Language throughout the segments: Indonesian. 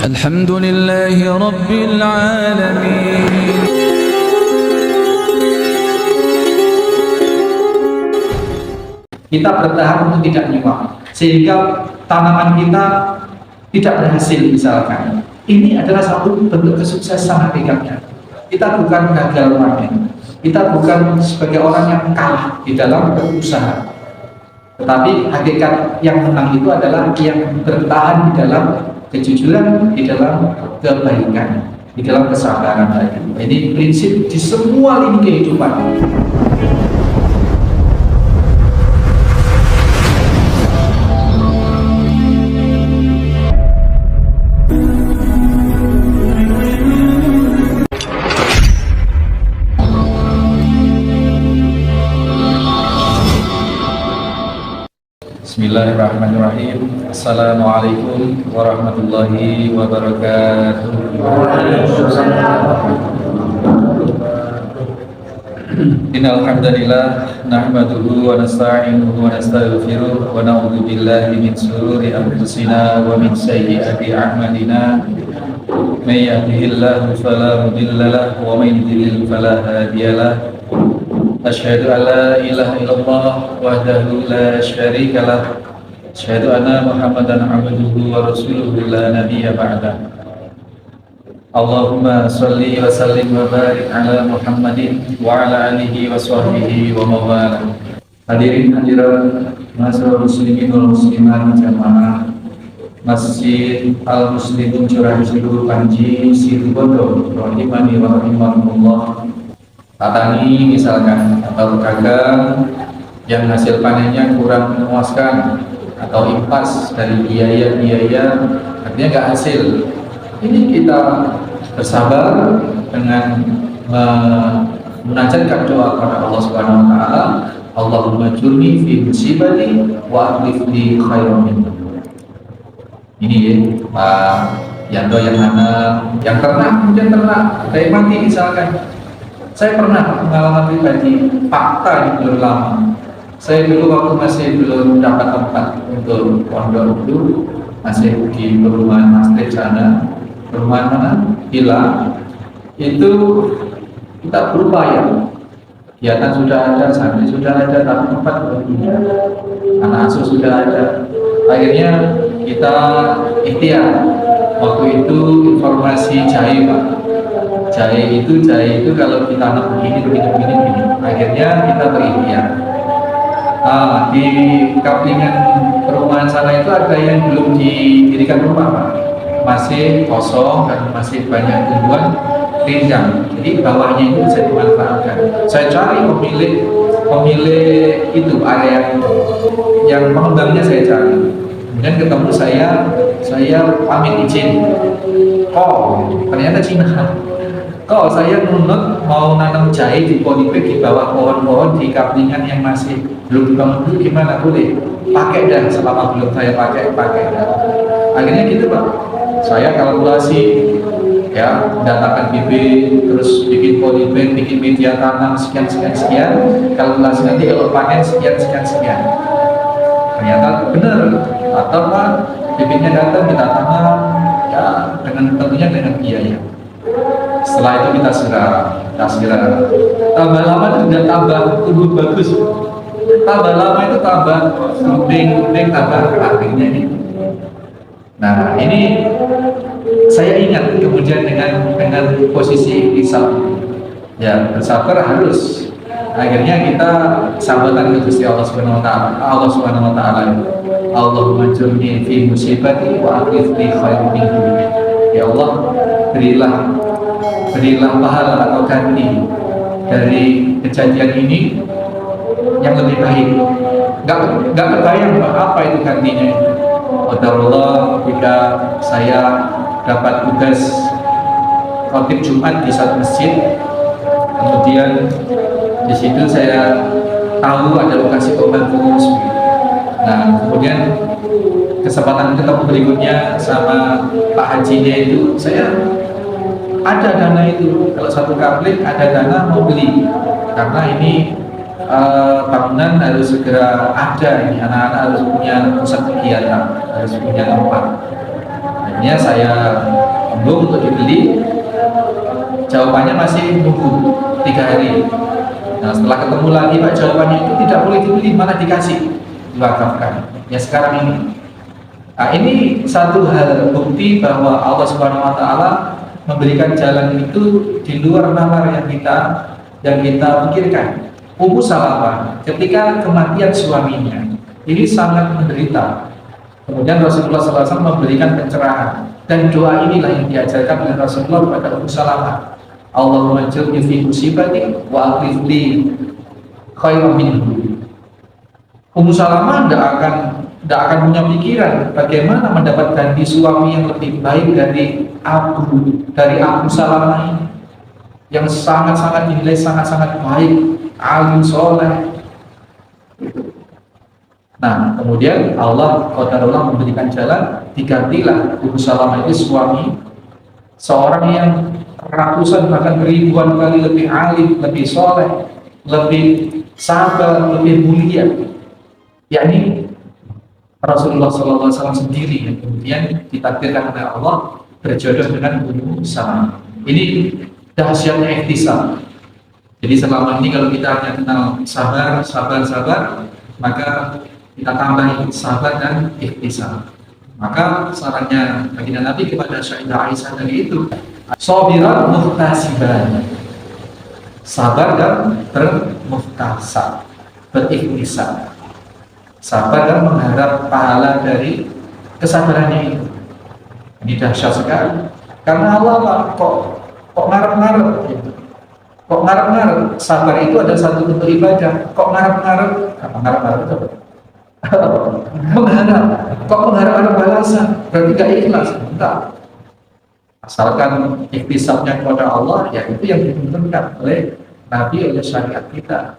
الحمد لله رب العالمين. Kita bertahan untuk tidak nyuap sehingga tanaman kita tidak berhasil misalkan. Ini adalah satu bentuk kesuksesan hakikatnya. Kita bukan gagal panen, kita bukan sebagai orang yang kalah di dalam berusaha, tetapi hakikat yang menang itu adalah yang bertahan di dalam kejujuran, di dalam kebaikan, di dalam kesabaran tadi. Ini prinsip di semua lini kehidupan. Bismillahirrahmanirrahim. Assalamualaikum warahmatullahi wabarakatuh. Innal hamdalillah nahmaduhu wa nasta'inuhu wa nastaghfiruh wa na'udzu billahi min shururi anfusina wa min sayyiati a'malina. May yahdihillahu fala mudilla lahu wa may yudlil fala hadiya lahu. Asyhadu an la ilaha illallah wahdahu la syarika lah. Asyhadu anna Muhammadan abduhu wa rasuluhu la nabiyya ba'da. Allahumma shalli wa sallim wa barik ala Muhammadin wa ala alihi wa sahbihi wa mawala. Hadirin hadirat masyarakat muslimin wal muslimat jamaah Masjid Al Muslimun Curah Situ Panji Situbondo rahimani wa rahimakumullah. Petani misalkan atau pedagang yang hasil panennya kurang memuaskan atau impas dari biaya artinya nggak hasil, ini kita bersabar dengan menajatkan doa kepada Allah Subhanahu Wa Taala. Allahumma jurni fi musibati wa akhlif li khairan minha. Ini ya Pak Yanto yang mana yang ternak kemudian ternak dari mati misalkan. Saya pernah pengalaman pribadi, fakta ini belum lama. Saya dulu waktu masih belum dapat tempat untuk pondok dulu, masih di perumahan Masjid sana, perumahan mana? Villa. Itu kita berupaya. Kegiatan sudah ada, santri sudah ada, tapi tempat belum punya. Anak asuh sudah ada. Akhirnya kita ikhtiar. Waktu itu informasi jahe Pak. Jahe itu kalau kita tanam begini. Akhirnya kita berikhtiar. Di kaplingan perumahan sana itu ada yang belum didirikan rumah Pak. Masih kosong dan masih banyak tumbuhan rindang. Jadi bawahnya itu bisa dimanfaatkan. Saya cari pemilik itu area yang pengembangnya saya cari. Kemudian ketemu saya pamit izin. Ternyata Cina. Kalau saya nunut mau nanam jahe di polybag di bawah pohon-pohon di kaplingan yang masih belum dibangun dulu, gimana boleh? Pakai dah, selama belum saya pakai dah. Akhirnya gitu Pak, saya kalkulasi ya, datangkan bibit, terus bikin polybag, bikin media tanam sekian, kalkulasi nanti kalau panen sekian. Ternyata benar, atau Pak bibitnya datang kita tanam ya tentunya dengan biaya. Setelah itu kita siram. Tambah lama itu tidak tambah tumbuh bagus. Tambah lama itu tambah gunting, tambah akhirnya ini. Nah ini saya ingat kemudian dengan posisi ikhtisab. Ya bersabar harus. Akhirnya kita sambatan ke Gusti Allah Subhanahu Wa Taala. Allah Subhanahu Wa Taala. Allahumma jurni fi musibati wa akhlif li khairan minhu. Ya Allah, berilah pahala atau ganti dari kejadian ini yang lebih baik. Gak kebayang apa itu gantinya. Qadarullah ketika saya dapat tugas khotib Jumat di satu masjid, kemudian di situ saya tahu ada lokasi pembantu. Nah kemudian kesempatan ketemu berikutnya sama Pak Hajinya itu, saya ada dana itu, kalau satu kapling ada dana mau beli, karena ini bangunan harus segera ada, ini anak-anak harus punya pusat kegiatan, harus punya tempat. Akhirnya saya tanggung untuk dibeli. Jawabannya masih nunggu 3 hari. Nah, setelah ketemu lagi Pak, jawabannya itu tidak boleh dibeli, malah dikasih, diwakafkan. Ya sekarang ini. Nah, ini satu hal bukti bahwa Allah Subhanahu wa taala memberikan jalan itu di luar nalar yang kita pikirkan. Ummu Salamah ketika kematian suaminya ini sangat menderita. Kemudian Rasulullah SAW memberikan pencerahan, dan doa inilah yang diajarkan oleh Rasulullah kepada Ummu Salamah. Allahumma ajirni fi musibati wa akhlif li khairan minhu. Ummu Salamah tidak akan punya pikiran bagaimana mendapatkan di suami yang lebih baik dari Abu Salamah ini, yang sangat-sangat dinilai sangat-sangat baik, alim soleh. Nah, kemudian Allah qadarullah memberikan jalan, digantilah Ummu Salamah itu suami seorang yang ratusan bahkan ribuan kali lebih alim, lebih soleh, lebih sabar, lebih mulia, yakni Rasulullah SAW sendiri yang kemudian ditakdirkan oleh Allah berjodoh dengan Ummu Salamah. Ini dahsyatnya ikhtisab. Jadi selama ini kalau kita hanya kenal sabar, maka kita tambahin sabar dan ikhtisab. Maka sarannya baginda Nabi kepada Sayyidah Aisyah tadi itu, sabiran muhtasiban, sabar dan bermuhtasab, berikhtisab, sabar dan mengharap pahala dari kesabarannya itu. Ini dahsyat sekali. Karena Allah kok ngarep-ngarep gitu. Kok ngarep-ngarep? Sabar itu ada satu bentuk ibadah. Kok ngarep-ngarep? Apa ngarep-ngarep itu? Mengharap. Kok mengharap balasan? Berarti gak ikhlas. Enggak. Asalkan ikhtisabnya kepada Allah, ya itu yang dituntunkan oleh Nabi, oleh syariat kita.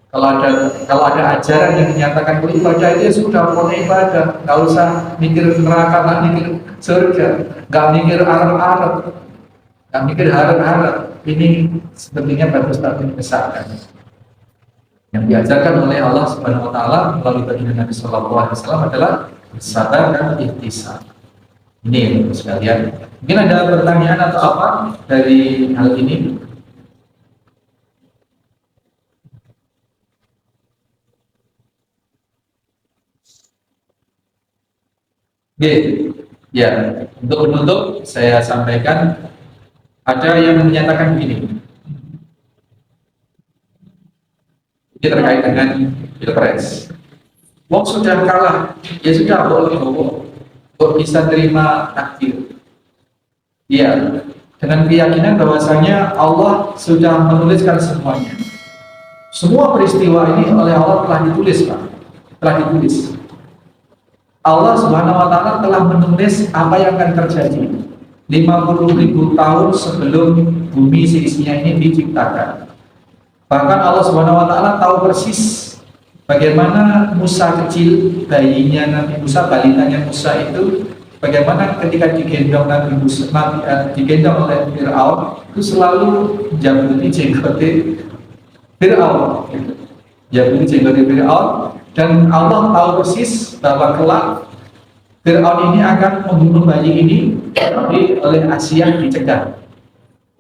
Kalau ada ajaran yang menyatakan bahwa ibadah itu sudah pokoknya ibadah, nggak usah mikir neraka, nggak mikir surga, nggak mikir arep-arep, nggak mikir harap-harap. Ini sebenarnya bagus tapi besarkan. Yang diajarkan oleh Allah Subhanahu Wa Taala melalui baginda Nabi Sallallahu Alaihi Wasallam adalah sabar dan ikhtisab. Ini sekalian. Mungkin ada pertanyaan atau apa dari hal ini? Oke, ya, untuk penutup saya sampaikan, ada yang menyatakan begini, ini terkait dengan pilpres. Wong sudah kalah, ya sudah boleh kok bisa terima takdir. Iya, dengan keyakinan bahwasanya Allah sudah menuliskan semuanya. Semua peristiwa ini oleh Allah telah ditulis, Pak. Telah ditulis. Allah Subhanahu Wa Taala telah menulis apa yang akan terjadi 50.000 tahun sebelum bumi seisinya ini diciptakan. Bahkan Allah Subhanahu Wa Taala tahu persis bagaimana Musa kecil, bayinya Nabi Musa, balitanya Musa itu, bagaimana ketika digendong Nabi Musa, digendong oleh Fir'aun, itu selalu jabuti jenggote Fir'aun, jabuti jenggote Fir'aun. Dan Allah tahu persis bahwa kelak Fir'aun ini akan membunuh bayi ini, tapi oleh Asia dicegah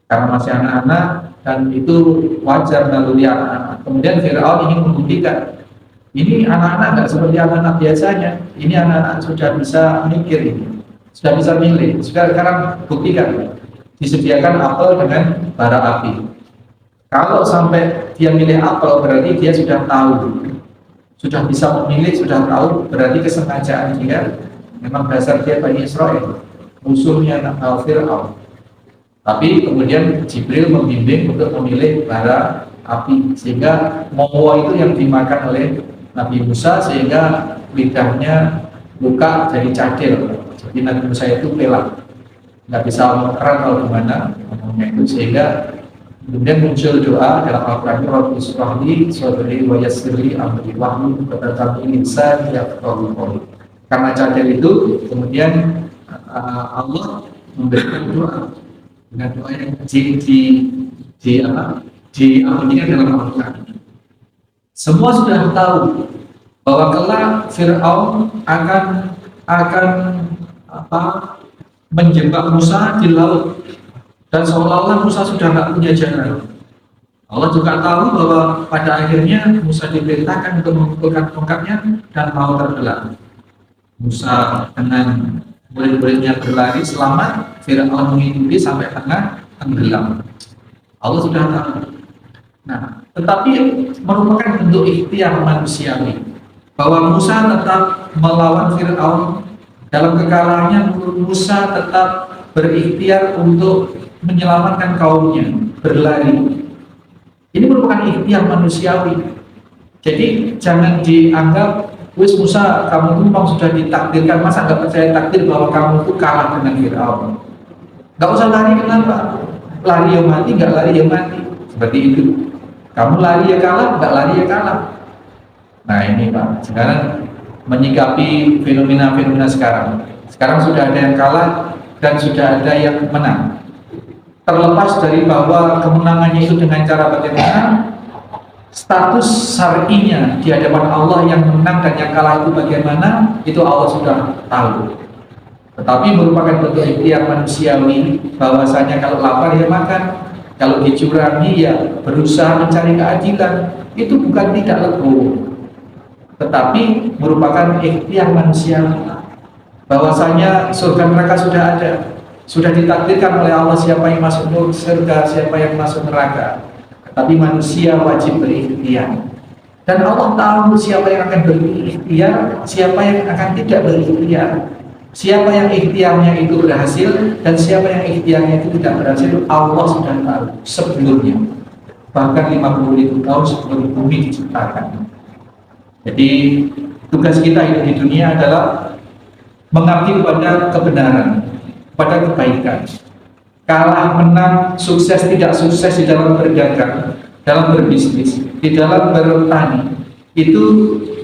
karena masih anak-anak, dan itu wajar naluri anak-anak. Kemudian Fir'aun ingin membuktikan ini anak-anak nggak seperti anak-anak biasanya, ini anak-anak sudah bisa mikir, ini sudah bisa milih. Sekarang buktikan, disediakan apel dengan bara api. Kalau sampai dia milih apel, berarti dia sudah tahu, sudah bisa memilih, sudah tahu, berarti kesengajaan dia, memang dasar dia Bani Israel, musuhnya Fir'aun. Tapi kemudian Jibril membimbing untuk memilih bara api, sehingga mowo itu yang dimakan oleh Nabi Musa, sehingga lidahnya luka jadi cadel. Jadi Nabi Musa itu pelak, nggak bisa menerang kalau gimana ngomongnya itu, sehingga kemudian muncul doa dalam Al-Quran, Rabbi Isra'li Sodri wa Yassirli Amri Wahyu Ketatami Insan Yaqtawi Qoli. Karena cadel itu kemudian Allah memberikan doa dengan doa yang diampunikan dalam Al-Quran. Semua sudah tahu bahwa kelak Fir'aun akan menjebak Musa di laut, dan seolah-olah Musa sudah nggak punya jalan. Allah juga tahu bahwa pada akhirnya Musa diperintahkan untuk mengumpulkan tongkatnya dan mau tenggelam. Musa dengan murid-muridnya berlari selamat, Fir'aun mengikuti sampai tengah tenggelam. Allah sudah tahu. Nah, tetapi merupakan bentuk ikhtiar manusiawi bahwa Musa tetap melawan Fir'aun. Dalam kekalahannya Musa tetap berikhtiar untuk menyelamatkan kaumnya, berlari. Ini merupakan ikhtiar manusiawi. Jadi jangan dianggap, wis Musa, kamu itu memang sudah ditakdirkan, masa nggak percaya takdir bahwa kamu itu kalah dengan Fir'aun. Nggak usah lari, kenapa? Lari yang mati, nggak lari yang mati. Seperti itu. Kamu lari ya kalah, nggak lari ya kalah. Nah ini Pak, sekarang menyikapi fenomena-fenomena sekarang. Sekarang sudah ada yang kalah dan sudah ada yang menang. Terlepas dari bahwa kemenangannya itu dengan cara bagaimana, status syar'inya di hadapan Allah yang menang dan yang kalah itu bagaimana, itu Allah sudah tahu. Tetapi merupakan bentuk ikhtiar manusiawi bahwasanya kalau lapar ya makan, kalau dicurangi ya berusaha mencari keadilan. Itu bukan tidak legowo, tetapi merupakan ikhtiar manusiawi bahwasanya surga neraka sudah ada. Sudah ditakdirkan oleh Allah siapa yang masuk surga, siapa yang masuk neraka. Tapi manusia wajib berikhtiar. Dan Allah tahu siapa yang akan berikhtiar, siapa yang akan tidak berikhtiar. Siapa yang ikhtiarnya itu berhasil dan siapa yang ikhtiarnya itu tidak berhasil, Allah sudah tahu sebelumnya. Bahkan 50.000 tahun sebelum bumi diciptakan. Jadi tugas kita hidup di dunia adalah mengabdi kepada kebenaran, pada kebaikan. Kalah menang, sukses tidak sukses di dalam berdagang, dalam berbisnis, di dalam bertani, itu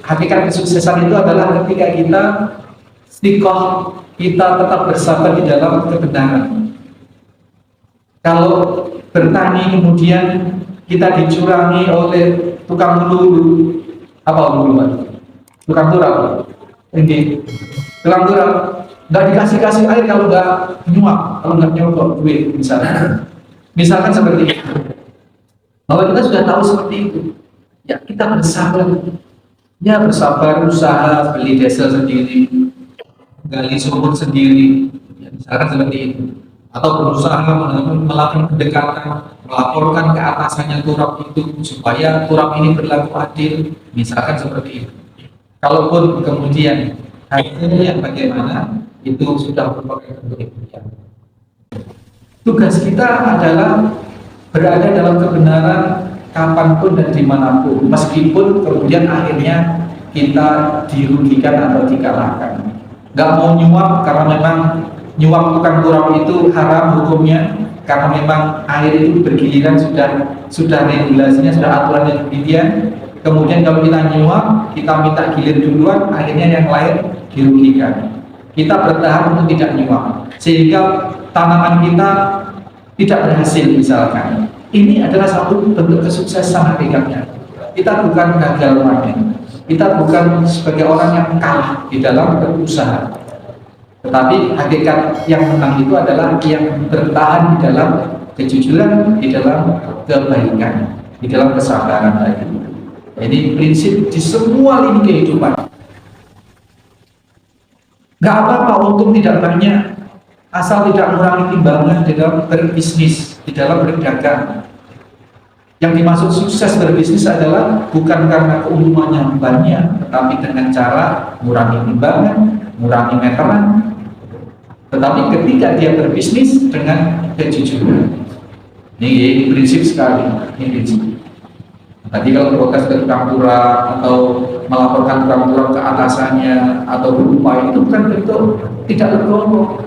hakikat kesuksesan itu adalah ketika kita istiqomah, kita tetap bersabar di dalam kebenaran. Kalau bertani kemudian kita dicurangi oleh tukang melulu, apa melulu? Tukang turap, ini tukang turap. Nggak dikasih air kalau nggak nyuap, kalau nggak nyogok duit misalkan seperti itu. Bahwa kita sudah tahu seperti itu, ya kita bersabar, ya bersabar, usaha beli diesel sendiri, gali sumur sendiri, ya, misalkan seperti itu, atau berusaha melakukan pendekatan, melaporkan ke atasannya turap itu supaya turap ini berlaku adil, misalkan seperti itu. Kalaupun kemudian hasilnya bagaimana, itu sudah merupakan bentuk ikhtiar. Tugas kita adalah berada dalam kebenaran kapanpun dan dimanapun, meskipun kemudian akhirnya kita dirugikan atau dikalahkan. Gak mau nyuap karena memang nyuap tukang turap itu haram hukumnya, karena memang air itu bergiliran, sudah regulasinya, sudah aturannya demikian. Kemudian kalau kita nyuap, kita minta gilir duluan, akhirnya yang lain dirugikan. Kita bertahan untuk tidak nyuap sehingga tanaman kita tidak berhasil misalkan. Ini adalah satu bentuk kesuksesan hakikatnya. Kita bukan gagal panen, kita bukan sebagai orang yang kalah di dalam berusaha, tetapi hakikat yang menang itu adalah yang bertahan di dalam kejujuran, di dalam kebaikan, di dalam kesabaran tadi. Ini prinsip di semua lini kehidupan. Gak apa-apa untung tidak banyak, asal tidak mengurangi timbangan di dalam berbisnis, di dalam berdagang. Yang dimaksud sukses berbisnis adalah bukan karena keuntungannya banyak, tetapi dengan cara mengurangi timbangan, mengurangi meteran. Tetapi ketika dia berbisnis dengan kejujuran, ini prinsip sekali, ini prinsip. Tadi kalau protes ke tukang turap atau melaporkan tukang turap ke atasannya atau berupaya, itu bukan bentuk tidak legowo,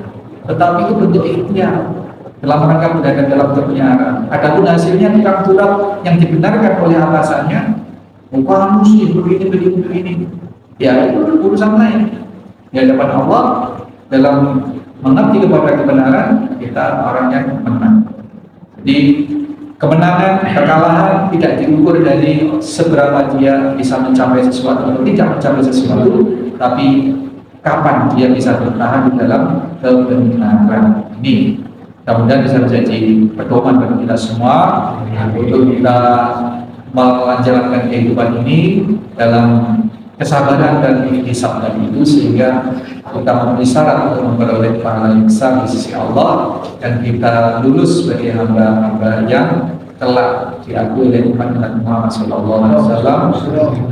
tetapi itu bentuk ikhtiar dalam rangka berdagang dalam kebenaran. Adapun hasilnya tukang turap yang dibenarkan oleh atasannya, kamu sih begini, ya itu urusan lain. Di hadapan Allah dalam mengabdi kepada kebenaran, kita orang yang menang. Jadi kemenangan, kekalahan tidak diukur dari seberapa dia bisa mencapai sesuatu atau tidak mencapai sesuatu, tapi kapan dia bisa bertahan di dalam kebenaran ini. Mudah-mudahan bisa menjadi pedoman bagi kita semua untuk kita menjalankan kehidupan ini dalam kesabaran dan ihtisab tadi itu, sehingga kita memenuhi syarat untuk memperoleh pahala yang besar di sisi Allah dan kita lulus sebagai hamba-hamba yang telah diakui oleh umat Nabi Muhammad SAW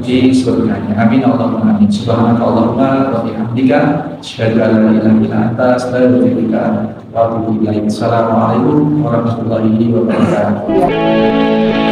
di surganya. Amin Allahumma amin. Subhanakallahumma wa bihamdika asyhadu an la ilaha illa anta astaghfiruka wa atubu ilaik. Assalamualaikum warahmatullahi wabarakatuh.